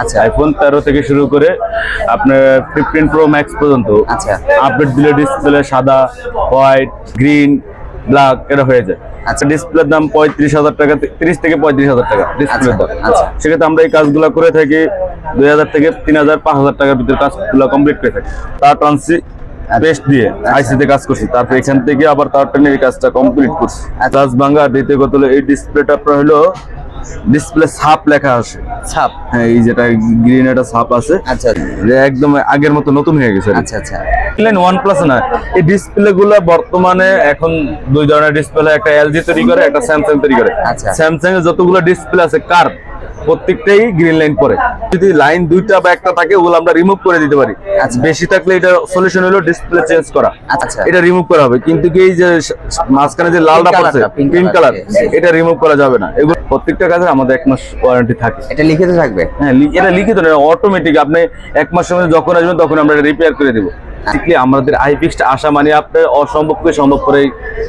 আচ্ছা আইফোন 13 থেকে শুরু করে আপনার 15 প্রো ম্যাক্স পর্যন্ত আচ্ছা আপডেট দিলে ডিসপ্লে সাদা, হোয়াইট, গ্রিন, ব্ল্যাক এটা হয়ে যায়। আচ্ছা, ডিসপ্লের দাম 35,000 টাকা, 30 থেকে 35,000 টাকা ডিসপ্লের দাম। আচ্ছা সেক্ষেত্রে আমরা এই কাজগুলো করে থাকি 2000 থেকে 3000 5000 টাকার ভিতরে কাজগুলো কমপ্লিট করে থাকি। তার ট্রান্সি পেস্ট দিয়ে আইসিতে কাজ করছি, তারপর এখান থেকে আবার তার টেনে এই কাজটা কমপ্লিট করছি। গ্লাস ভাঙা দ্বিতীয় কথা হলো এই ডিসপ্লেটা আপনার হলো ডিসপ্লে ছাপ লেখা আছে, ছাপ, হ্যাঁ এই যেটা গ্রিন একটা ছাপ আছে। আচ্ছা একদম আগের মতো নতুন হয়ে গেছে। আচ্ছা আচ্ছা OnePlus না, এই ডিসপ্লে গুলো বর্তমানে এখন দুই ধরনের ডিসপ্লে, একটা এলজি তৈরি করে, একটা স্যামসাং তৈরি করে। আচ্ছা। স্যামসাং এর যতগুলো ডিসপ্লে আছে কার প্রত্যেকটাই গ্রিন লাইন পরে, যদি লাইন দুইটা বা একটা থাকে ওগুলো আমরা রিমুভ করে দিতে পারি। আচ্ছা। বেশি থাকলে এটা সলিউশন হলো ডিসপ্লে চেঞ্জ করা, আচ্ছা এটা রিমুভ করা হবে। কিন্তু কি এই যে মাঝখানে যে লালটা পড়ছে পিঙ্ক কালার, এটা রিমুভ করা যাবে না। এগুলো প্রত্যেকটা কাজে আমাদের 1 মাস ওয়ারেন্টি থাকে। এটা লিখিত থাকবে? হ্যাঁ, এটা লিখিত না, অটোমেটিক। আপনি 1 মাসের মধ্যে যখন আসবেন তখন আমরা রিপেয়ার করে দেবো। আমাদের আইফিক্সড আসা মানে আপনার অসম্ভবকে সম্ভব করে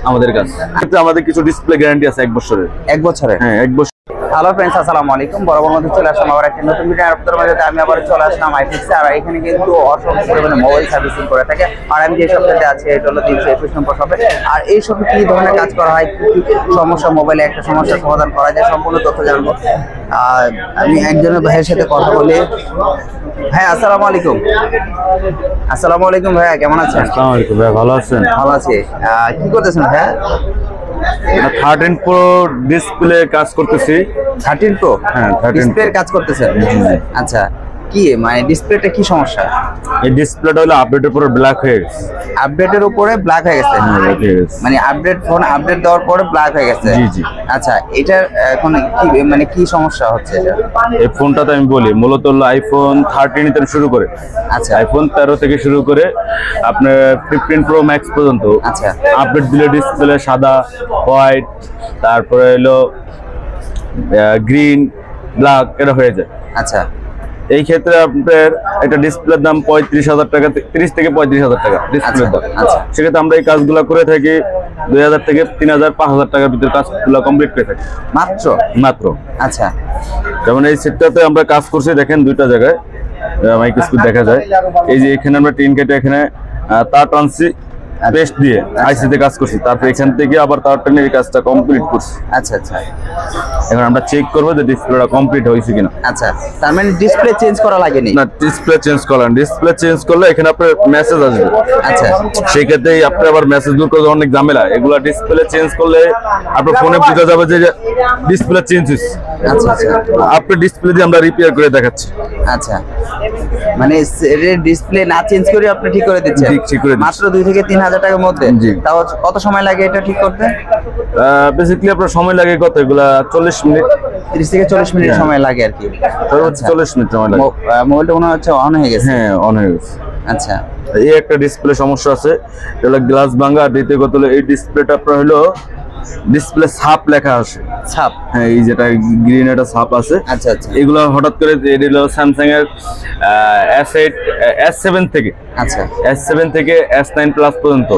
আমাদের কাছে। আমাদের কিছু ডিসপ্লে গ্যারান্টি আছে 1 বছরের। 1 বছরের? হ্যাঁ 1 বছর। হ্যালো ফ্রেন্ডস, আসসালামু আলাইকুম। বরাবর মধ্যে চলে আসলাম আবার একটা নতুন ভিডিও। আপনাদের মাঝে আমি আবার চলে আসলাম আইফিক্সে। আর এখানে কিন্তু অসংখ্য পরিমাণে মোবাইল সার্ভিসিং করে থাকে। আর আমি যে শপটাতে আছি এটা হলো 321 নম্বর শপে। আর এই শপে কি ধরনের কাজ করা হয়, কি সমস্যা মোবাইলে একটা সমস্যার সমাধান করা যায়, সম্পূর্ণ তথ্য জানবো। আমি একজনের ভাইয়ের সাথে কথা বলি। ভাই আসসালামু আলাইকুম। আসসালামু আলাইকুম ভাইয়া, কেমন আছেন? আসসালামু আলাইকুম ভাই, ভালো আছেন? ভালো আছি। কি করতেছেন ভাইয়া? 13 প্রো ডিসপ্লে কাজ করতেছি। 13 প্রো? হ্যাঁ 13 ডিসপ্লের কাজ করতেছেন? আচ্ছা, কি মানে ডিসপ্লেটা কি সমস্যা? এই ডিসপ্লেটা হলো আপডেটের পরে ব্ল্যাক হয়ে গেছে। আপডেটের উপরে ব্ল্যাক হয়ে গেছে? মানে আপডেট ফোন আপডেট দেওয়ার পরে ব্ল্যাক হয়ে গেছে? জি জি। আচ্ছা, এটার এখন কি মানে কি সমস্যা হচ্ছে এটা? এই ফোনটাতে আমি বলি মূলত হলো আইফোন 13 থেকে শুরু করে, আচ্ছা আইফোন 13 থেকে শুরু করে আপনার 15 প্রো ম্যাক্স পর্যন্ত আচ্ছা আপডেট দিলে ডিসপ্লে সাদা, হোয়াইট, তারপরে হলো গ্রিন, ব্ল্যাক এটা হয়ে যায়। আচ্ছা, এই ক্ষেত্রে আপনার একটা ডিসপ্লের দাম 35,000 টাকা, 30 থেকে 35,000 টাকা ডিসপ্লের দাম। আচ্ছা। সেক্ষেত্রে আমরা এই কাজগুলো করে থাকি 2000 থেকে 3000 5000 টাকার ভিতরে কাজগুলো কমপ্লিট করে থাকি মাত্র। আচ্ছা, যেমন এই সেটটাতে আমরা কাজ করছি, দেখেন দুইটা জায়গায় মাইক স্পিড দেখা যায়। এই যে এখানে আমরা টিন কেটে এখানে তার ট্রান্সি পেস্ট দিয়ে আইসিতে কাজ করছি, তারপর এখান থেকে আবার তার টেনে এই কাজটা কমপ্লিট করছি। আচ্ছা আচ্ছা। এখন আমরা চেক করবো যে ডিসপ্লেটা কমপ্লিট হয়েছে কিনা। আচ্ছা, তার মানে ডিসপ্লে চেঞ্জ করা লাগেনি? না, ডিসপ্লে চেঞ্জ করলেন, ডিসপ্লে চেঞ্জ করলে এখানে আপনার মেসেজ আসবে। আচ্ছা, সেই ক্ষেত্রে আপনি আবার মেসেজ দূর করতে অনেক ঝামেলা। এগুলা ডিসপ্লে চেঞ্জ করলে আপনার ফোনে বোঝা যাবে যে ডিসপ্লে চেঞ্জ হয়েছে। আচ্ছা আচ্ছা। আপনার ডিসপ্লে দিয়ে আমরা রিপেয়ার করে দেখাচ্ছি। আচ্ছা, মানে ডিসপ্লে না চেঞ্জ করে আপনি ঠিক করে দিচ্ছেন? ঠিক করে দিচ্ছি। মাত্র 2 থেকে 3,000 টাকার মধ্যে? জি। তাও কত সময় লাগে এটা ঠিক করতে? বেসিক্যালি আপনার সময় লাগে কত, এগুলা 40 মিনিট, 30 থেকে 40 মিনিট সময় লাগে আর কি। 40 মিনিট সময় লাগে। মোবাইলটা মনে হচ্ছে অন হয়ে গেছে? হ্যাঁ অন হয়ে গেছে। আচ্ছা, এই একটা ডিসপ্লে সমস্যা আছে, এটা হলো গ্লাস ভাঙা। দ্বিতীয় কথা হলো এই ডিসপ্লেটা আপনার হলো ডিসপ্লে ছাপ লেখা আছে, ছাপ, হ্যাঁ এই যেটা গ্রিন একটা ছাপ আছে। আচ্ছা আচ্ছা। এগুলো হঠাৎ করে স্যামসাং এর S7 থেকে, আচ্ছা, S7 থেকে S9 প্লাস পর্যন্ত,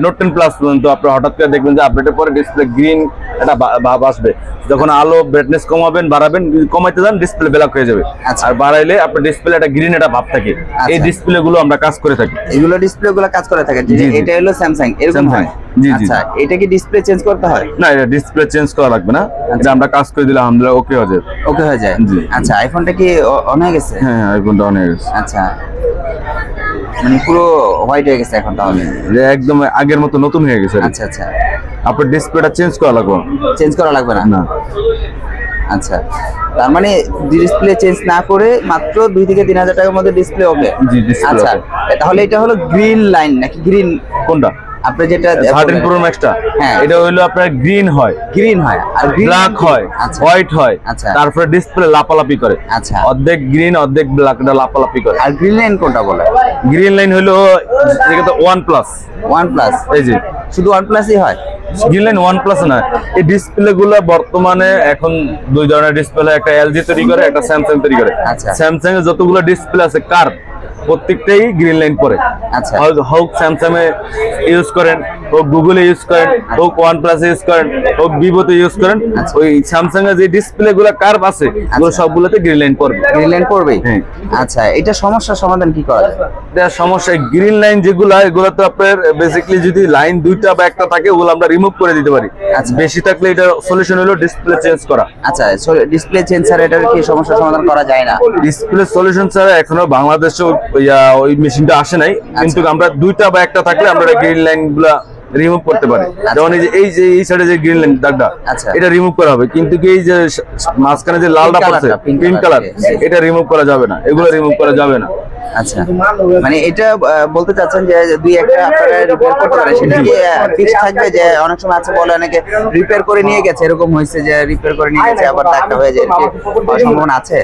নোট 10 প্লাস পর্যন্ত আপনার হঠাৎ করে দেখবেন যে আপডেটের পরে ডিসপ্লে গ্রিন একটা ভাব আসবে। যখন আলো ব্রাইটনেস কমাবেন বাড়াবেন, কমাইতে যান ডিসপ্লে ব্ল্যাক হয়ে যাবে। আর বাড়াইলে আপনার ডিসপ্লে একটা গ্রিন একটা ভাব থাকে। এই ডিসপ্লে গুলো আমরা কাজ করে থাকি। এগুলো ডিসপ্লে গুলো কাজ করে থাকে? এটা হলো স্যামসাং, এরকম হয়? জি জি। আচ্ছা, এটা কি ডিসপ্লে চেঞ্জ করতে হয়? না, এটা ডিসপ্লে চেঞ্জ করা লাগবে না, এটা আমরা কাজ করে দিলে আলহামদুলিল্লাহ ওকে হয়ে যাবে। ওকে হয়ে যায়? জি। আচ্ছা, আইফোনটা কি অন হয়ে গেছে? হ্যাঁ আইফোনটা অন হয়ে গেছে। আচ্ছা, মানে পুরো হোয়াইট হয়ে গেছে এখন তাহলে? একদম আগের মতো নতুন হয়ে গেছে। আচ্ছা আচ্ছা। আপনার ডিসপ্লেটা চেঞ্জ করা লাগবে? চেঞ্জ করা লাগবে না? না। আচ্ছা, তার মানে ডিসপ্লে চেঞ্জ না করে মাত্র 2 থেকে 3,000 টাকার মধ্যে ডিসপ্লে ওকে? জি, ডিসপ্লে আচ্ছা, তাহলে এটা হলো গ্রিন লাইন নাকি গ্রিন? কোনটা? আপনি যেটা 13 প্রো ম্যাক্সটা, হ্যাঁ এটা হইলো আপনার গ্রিন হয়, গ্রিন হয় আর ব্ল্যাক হয়, আচ্ছা হোয়াইট হয়। আচ্ছা, তারপরে ডিসপ্লে লাপালাপি করে। আচ্ছা, অর্ধেক গ্রিন অর্ধেক ব্ল্যাক, এটা লাপালাপি করে। আর গ্রিন লাইন কোনটা বলে? গ্রিন লাইন হলো যেটা OnePlus। OnePlus? এই যে শুধু OnePlus-ই হয়? গ্রিন লাইন OnePlus না। এই ডিসপ্লে গুলো বর্তমানে এখন দুই ধরনের ডিসপ্লে, একটা এলজি তৈরি করে, একটা স্যামসাং তৈরি করে। আচ্ছা। স্যামসাং এর যতগুলো ডিসপ্লে আছে কার প্রত্যেকটাই গ্রিন লাইন পরে। আচ্ছা। হোক স্যামসাং এ ইউজ করেন হোক গুগলে ইউজ করেন, হোক OnePlus ইউজ করেন, হোক ভিভোতে ইউজ করেন, ওই স্যামসাং এর যে ডিসপ্লে গুলো কার্ভ আছে ওগুলো সবগুলোতে গ্রিন লাইন পড়বে। গ্রিন লাইন পড়বে? হ্যাঁ। আচ্ছা, এটা সমস্যার সমাধান কি করা যায়? এটা সমস্যা, গ্রিন লাইন যেগুলো এগুলো তো আপনার বেসিক্যালি যদি লাইন দুইটা বা একটা থাকে ওগুলো আমরা রিমুভ করে দিতে পারি। বেশি থাকলে এটা সলিউশন হলো ডিসপ্লে চেঞ্জ করা। আচ্ছা, ডিসপ্লে চেঞ্জ ছাড়া এটার কি সমস্যার সমাধান করা যায় না? ডিসপ্লে সলিউশন ছাড়া এখনো বাংলাদেশে ওই মেশিনটা আসে নাই, কিন্তু আমরা দুইটা বা একটা থাকলে আমরা গ্রিন লাইন গুলা রিমুভ করতে পারি। যেমন এই যে এই সাইডে যে গ্রিন লাইন দাগটা, এটা রিমুভ করা হবে, কিন্তু কি এই যে মাঝখানে যে লালটা পড়ছে পিঙ্ক কালার, এটা রিমুভ করা যাবে না, এগুলো রিমুভ করা যাবে না। আচ্ছা, মানে এটা বলতে চাচ্ছেন যে দুই একটা আপনারা রিপেয়ার করতে পারেন, সেটা কি ফিক্স থাকবে? যে অনেক সময় আছে বলে অনেকে রিপেয়ার করে নিয়ে গেছে, এরকম হয়েছে যে রিপেয়ার করে নিয়ে গেছে আবার দাগটা হয়ে যায়, সম্ভাবনা আছে?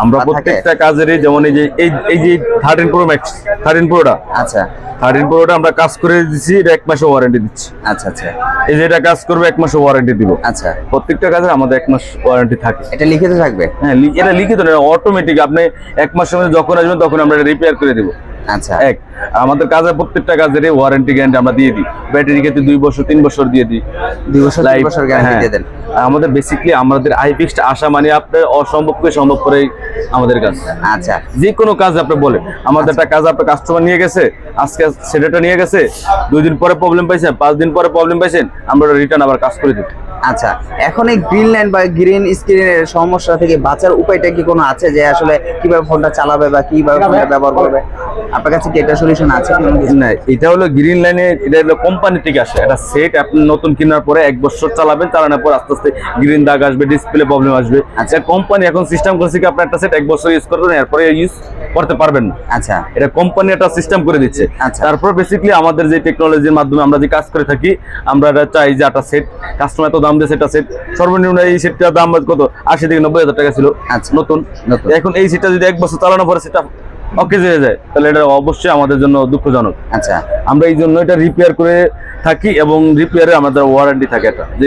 আমরা প্রত্যেকটা কাজেরই যেমন এই যে 13 Pro Max 13 Proটা, আচ্ছা 13 Proটা আমরা কাজ করে দিচ্ছি, এটা 1 মাসের ওয়ারেন্টি দিচ্ছি। আচ্ছা আচ্ছা, এই যে এটা কাজ করবে 1 মাসের ওয়ারেন্টি দিব। আচ্ছা, প্রত্যেকটা কাজের আমাদের 1 মাস ওয়ারেন্টি থাকে। এটা লিখিত থাকবে? হ্যাঁ, এটা লিখিত না, অটোমেটিক। আপনি 1 মাসের মধ্যে যখন আসবেন তখন আমরা রিপেয়ার করে দিব। আচ্ছা, আমাদের কাজের প্রত্যেকটা কাজের ওয়ারেন্টি গ্যারান্টি আমরা দিয়ে দিই। ব্যাটারি ক্ষেত্রে 2 বছর 3 বছর দিয়ে দিই, 2 বছর 3 বছর গ্যারান্টি দিয়ে দেন। আমাদের বেসিক্যালি আমাদের আইফিক্সড আসা মানে আপনার অসম্ভবকে সম্ভব করে আমাদের কাজ। আচ্ছা, যে কোনো কাজ আপনি বলে আমাদের একটা কাজ আপনার কাস্টমার নিয়ে গেছে, আজকে সেটাটা নিয়ে গেছে, 2 দিন পরে প্রবলেম পাইছেন, 5 দিন পরে প্রবলেম পাইছেন, আমরা রিটার্ন আবার কাজ করে দিই। আচ্ছা, এখন এই গ্রিন লাইন বা গ্রিন স্ক্রিনের সমস্যা থেকে বাঁচার উপায়টা কি কোনো আছে? যে আসলে কিভাবে ফোনটা চালাবে বা কিভাবে ফোনটা ব্যবহার করবে, আপনার কাছে কি এটা সলিউশন আছে? না, এটা হলো গ্রিন লাইনে, এটা হলো কোম্পানি থেকে আসে। এটা সেট আপনি নতুন কেনার পরে 1 বছর চালাবেন, চালানোর পর আস্তে আস্তে গ্রিন দাগ আসবে, ডিসপ্লে প্রবলেম আসবে। আচ্ছা, কোম্পানি এখন সিস্টেম করেছে কি আপনার একটা সেট 1 বছর ইউজ করবেন, এরপরে ইউজ করতে পারবেন না। আচ্ছা, এটা কোম্পানি একটা সিস্টেম করে দিচ্ছে। তারপর বেসিক্যালি আমাদের যে টেকনোলজির মাধ্যমে আমরা যে কাজ করে থাকি, আমরা চাই যে একটা সেট কাস্টমার তো দাম দিয়ে সেটা সেট সর্বনিম্ন এই সেটটার দাম কত 80 থেকে 90 হাজার টাকা ছিল নতুন। এখন এই সেটটা যদি 1 বছর চালানোর পরে সেটা অকেজ হয়ে যায়, তাহলে এটা অবশ্যই আমাদের জন্য দুঃখজনক। আচ্ছা, আমরা এই জন্য এটা রিপেয়ার করে থাকি এবং রিপেয়ারে আমাদের ওয়ারেন্টি থাকে, এটা যে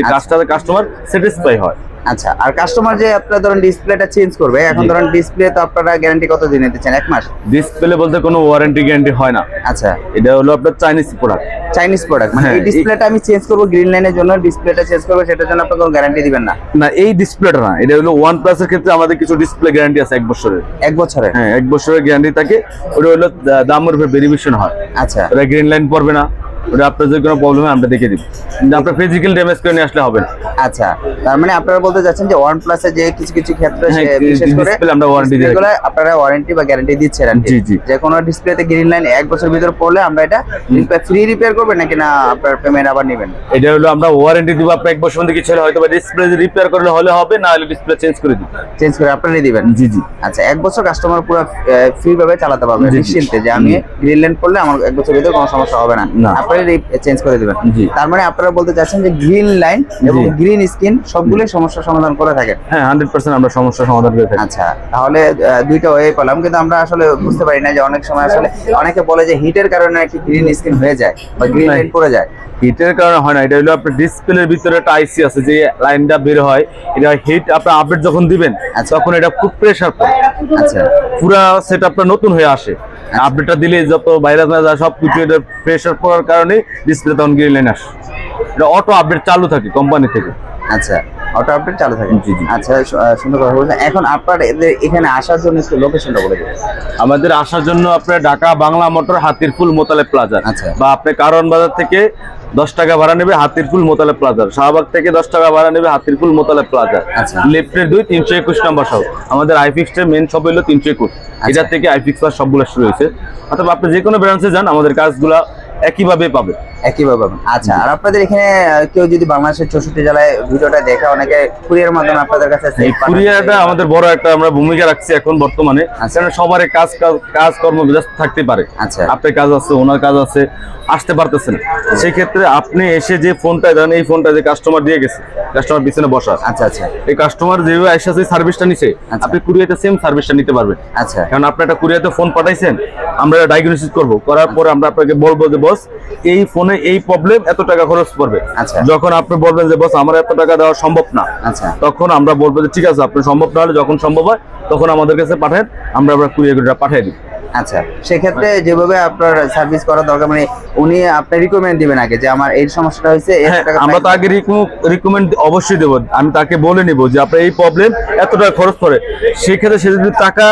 কাস্টমার স্যাটিসফাই হয়। আচ্ছা, আর কাস্টমার যে আপনারা ধরেন ডিসপ্লেটা চেঞ্জ করবে, এখন ধরেন ডিসপ্লে তো আপনারা গ্যারান্টি কত দিন দিতে চান? 1 মাস? ডিসপ্লে বলতে কোনো ওয়ারেন্টি গ্যারান্টি হয় না। আচ্ছা, এটা হলো আপনার চাইনিজ প্রোডাক্ট। চাইনিজ প্রোডাক্ট, মানে এই ডিসপ্লেটা আমি চেঞ্জ করব গ্রিন লাইনের জন্য, ডিসপ্লেটা চেঞ্জ করব, সেটার জন্য আপনারা কোনো গ্যারান্টি দিবেন না? না, এই ডিসপ্লেটা না, এটা হলো OnePlus এর ক্ষেত্রে আমাদের কিছু ডিসপ্লে গ্যারান্টি আছে 1 বছরের। 1 বছরের? হ্যাঁ, 1 বছরের গ্যারান্টি থাকে। ওটা হলো দামের উপর ভেরিয়েশন হয়। আচ্ছা, এটা গ্রিন লাইন পড়বে না, ওটা আপনার যদি কোনো প্রবলেম হয় আমরা দেখে দিব, কিন্তু আপনার ফিজিক্যাল ড্যামেজ করে নিয়ে আসলে হবে না। আচ্ছা, তার মানে আপনারা বলতে যাচ্ছেন যে OnePlus এর যে কিছু কিছু ক্ষেত্রে বিশেষ করে ডিসপ্লে আমরা ওয়ারেন্টি দিই, এগুলো আপনারা ওয়ারেন্টি বা গ্যারান্টি দিচ্ছেন? জি জি। যে কোনো ডিসপ্লেতে গ্রিন লাইন 1 বছর ভিতর পড়লে আমরা এটা ফ্রি রিপেয়ার করবেন নাকি না আপনার পেমেন্ট আবার নেবেন? এটা হলো আমরা ওয়ারেন্টি দিব, আপনি 1 বছর মধ্যে কিছু হয়তো বা ডিসপ্লে রিপেয়ার করলে হলে হবে, না হলে ডিসপ্লে চেঞ্জ করে দিব। চেঞ্জ করে আপনারাই দিবেন? জি জি। আচ্ছা, 1 বছর কাস্টমার পুরো ফ্রি ভাবে চালাতে পারবে নিশ্চিন্তে, যে আমি গ্রিন লাইন পড়লে আমার 1 বছর ভিতর কোনো সমস্যা হবে না, আপনারাই চেঞ্জ করে দিবেন। তার মানে আপনারা বলতে চাচ্ছেন যে গ্রিন লাইন এবং গ্রিন স্ক্রিন সবগুলোই সমস্যার সমাধান করে থাকে? হ্যাঁ, 100% আমরা সমস্যার সমাধান করে থাকি। আচ্ছা, তাহলে দুইটা ওয়ে পেলাম, কিন্তু আমরা আসলে বুঝতে পারি না যে অনেক সময় আসলে অনেকে বলে যে হিটের কারণে একটি গ্রিন স্ক্রিন হয়ে যায় বা গ্রিন লাইন পড়ে যায়। হিটের কারণে হয় না, এটা হলো আপনার ডিসপ্লের ভিতরে একটা আইসি আছে, যে লাইনটা বের হয়, এটা হিট আপনার আপডেট যখন দিবেন তখন এটা খুব প্রেসার পড়ে। আচ্ছা, পুরো সেটআপটা নতুন হয়ে আসে, আপডেটটা দিলে যত ভাইরাস না যায় সব কিছু এটা প্রেসার পড়ার কারণে ডিসপ্লে তখন গ্রিন লাইন আসে। এটা অটো আপডেট চালু থাকে কোম্পানি থেকে। আচ্ছা, অটো আপডেট চালু থাকে? জি জি। আচ্ছা, সুন্দর কথা বলছেন। এখন আপনার এখানে আসার জন্য একটু লোকেশনটা বলে দিন। আমাদের আসার জন্য আপনার ঢাকা বাংলা মোটর হাতিরপুল মোতালেব প্লাজা, আচ্ছা, বা আপনি কারওয়ান বাজার থেকে 10 টাকা ভাড়া নেবে হাতিরপুল মোতালেব প্লাজা, শাহবাগ থেকে 10 টাকা ভাড়া নেবে হাতিরপুল মোতালেব প্লাজা, লেফটের 2 321 নম্বর শপ। আমাদের আইফিক্সের মেইন শপ হলো 321, এটা থেকে আইফিক্স আর সবগুলো শুরু হয়েছে। অথবা আপনি যে কোনো ব্রাঞ্চে যান আমাদের কাজগুলা একইভাবে পাবে। আচ্ছা, আর আপনাদের এখানে কেউ যদি বাংলাদেশের 64 জেলায় ভিডিওটা দেখে, অনেকে কুরিয়ার মাধ্যমে আপনাদের কাছে কুরিয়ারটা আমাদের বড় একটা আমরা ভূমিকা রাখছি এখন বর্তমানে, কারণ সবার কাজ কর্ম ব্যস্ত থাকতে পারে। আচ্ছা, আপনার কাজ আছে, ওনার কাজ আছে, আসতে পারতেছেন, সেই ক্ষেত্রে আপনি এসে যে ফোনটা দেন, এই ফোনটা যে কাস্টমার দিয়ে গেছে, কাস্টমার পিছনে বসা, আচ্ছা আচ্ছা, এই কাস্টমার যেভাবে এসে যে সার্ভিসটা নিছে আপনি কুরিয়াতে সেম সার্ভিসটা নিতে পারবেন। আচ্ছা, কারণ আপনি একটা কুরিয়াতে ফোন পাঠাইছেন, আমরা ডায়াগনোসিস করব, করার পরে আমরা আপনাকে বলবো যে বস এই ফোনে এই প্রবলেম, এত টাকা খরচ পড়বে। আচ্ছা, যখন আপনি বলবেন যে বস আমার এত টাকা দেওয়া সম্ভব না, আচ্ছা, তখন আমরা বলবো যে ঠিক আছে, আপনি সম্ভব না হলে যখন সম্ভব হয় তখন আমাদের কাছে পাঠান, আমরা কুরিয়ার পাঠিয়ে দিই। আচ্ছা, সেক্ষেত্রে যেভাবে আপনার সার্ভিস করা দরকার, মানে উনি আপনি রিকমেন্ড দিবেন আগে যে আমার এই সমস্যাটা হয়েছে, হ্যাঁ, আমরা তো আগে রিকমেন্ড অবশ্যই দেবো। আমি তাকে বলে নিব যে আপনার এই প্রবলেম এত টাকা খরচ করে, সেক্ষেত্রে সে যদি টাকা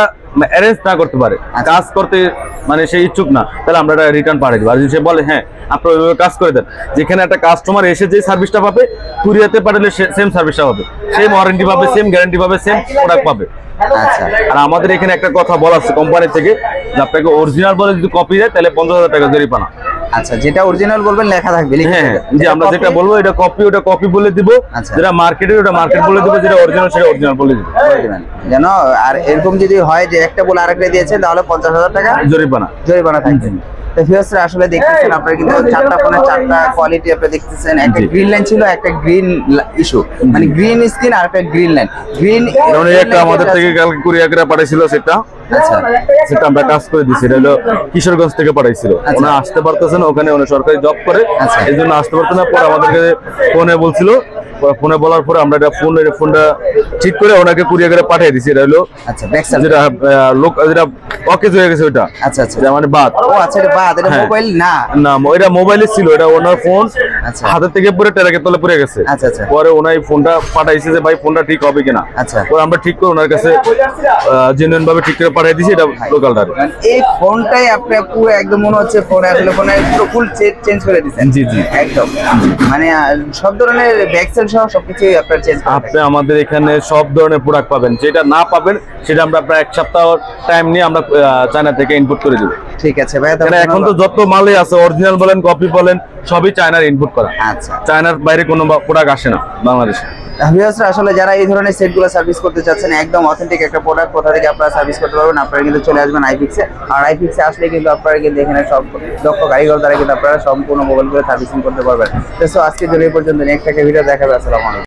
অ্যারেঞ্জ না করতে পারে, কাজ করতে মানে সে ইচ্ছুক না, তাহলে আমরা এটা রিটার্ন পাঠিয়ে দেবো। আর যদি সে বলে হ্যাঁ আপনি ওইভাবে কাজ করে দেন, যেখানে একটা কাস্টমার এসে যে সার্ভিসটা পাবে কুরিয়াতে পাঠালে সেম সার্ভিসটা পাবে, সেম ওয়ারেন্টি পাবে, সেম গ্যারান্টি পাবে, সেম প্রোডাক্ট পাবে। আচ্ছা, আর আমাদের এখানে একটা কথা বলা আছে কোম্পানি থেকে যে আপনাকে অরিজিনাল বলে যদি কপি দেয় তাহলে 50,000 টাকা জরিমানা। আচ্ছা, যেটা অরিজিনাল বলবেন লেখা থাকবে, লিখে হ্যাঁ, দেবেন। যে আমরা যেটা বলবো এটা কপি, ওটা কপি বলে দিব, আচ্ছা। যেটা মার্কেটের ওটা মার্কেট বলে দিব, যেটা অরিজিনাল সেটা অরিজিনাল বলে দিব, করে দিবেন। যেন আর এরকম যদি হয় যে একটা বলে আরেকটা দিয়েছেন তাহলে 50,000 টাকা জরিমানা। জরিমানা থাকবে। তো ভিউয়ার্সরা আসলে দেখতেছেন আপনারা কিন্তু চারটা ফোনের চারটা কোয়ালিটি আপনারা দেখতেছেন, একটা জি। গ্রিন লাইন ছিল, একটা গ্রিন ইস্যু, মানে গ্রিন স্ক্রিন আর একটা গ্রিন লাইন। গ্রিন যেমন এই একটা আমাদের থেকে কালকে কুরিয়ার করে পাঠাইছিল, সেটা আচ্ছা সেটা আমরা কাজ করে দিছি। এটা হলো কিশোরগঞ্জ থেকে পাঠাইছিল, আচ্ছা। ওনা আসতে পারতেছে না, ওখানে উনি সরকারি জব করে, আচ্ছা। এই জন্য আসতে পারতো না। পরে আমাদেরকে ফোনে বলছিল, ফোনে বলার পরে আমরা এটা ফোনটা ঠিক করে ওনাকে কুরিয়ার করে পাঠিয়ে দিছি। এটা হলো আচ্ছা, ব্যাকসাইড। যেটা লোক যেটা অকেজ হয়ে গেছে ওইটা, আচ্ছা আচ্ছা, যেটা মানে বাদ। ও আচ্ছা, এটা বাদ, এটা হ্যাঁ। মোবাইল না। না, এটা মোবাইলে ছিল, এটা ওনার ফোন আচ্ছা। হাতে থেকে পরে টেরাকের তলে পড়ে গেছে। আচ্ছা আচ্ছা পরে ওনাই ফোনটা পাঠাইছে যে ভাই ফোনটা ঠিক হবে কিনা। আচ্ছা। পরে আমরা ঠিক করে ওনার কাছে জেনুইন ভাবে ঠিক করে পাঠিয়ে দিয়েছি, এটা লোকালটা। এই ফোনটাই আপনি পুরো একদম মনে হচ্ছে ফোন আসলে ফোনে পুরো ফুল চেঞ্জ করে দিয়েছেন। জি জি, একদম মানে সব ধরনের ব্যাকসাইড সহ সবকিছুই আপনার চেঞ্জ আপনি আমাদের এখানে সব ধরনের প্রোডাক্ট পাবেন, যেটা না পাবেন সেটা আমরা প্রায় 1 সপ্তাহ টাইম নিয়ে আমরা চায়না থেকে ইনপুট করে দেবো। ঠিক আছে ভাই, কারণ এখন তো যত মালই আছে অরিজিনাল বলেন কপি বলেন সবই চায়নার ইনপুট করা। আচ্ছা, চায়নার বাইরে কোনো প্রোডাক্ট আসে না বাংলাদেশে। ভিউয়ার্সরা আসলে যারা এই ধরনের সেটগুলো সার্ভিস করতে চাচ্ছেন, একদম অথেন্টিক একটা প্রোডাক্ট কোথা থেকে আপনারা সার্ভিস করতে পারবেন, আপনারা কিন্তু চলে আসবেন আইপিক্সে। আর আইপিক্সে আসলে কিন্তু আপনারা কিন্তু এখানে সব দক্ষ কারিগর দ্বারা কিন্তু আপনারা সম্পূর্ণ মোবাইলগুলো সার্ভিসিং করতে পারবেন। তো আজকের জন্য এই পর্যন্ত, নেক্সট একটা ভিডিও দেখাবে। আসসালামু আলাইকুম।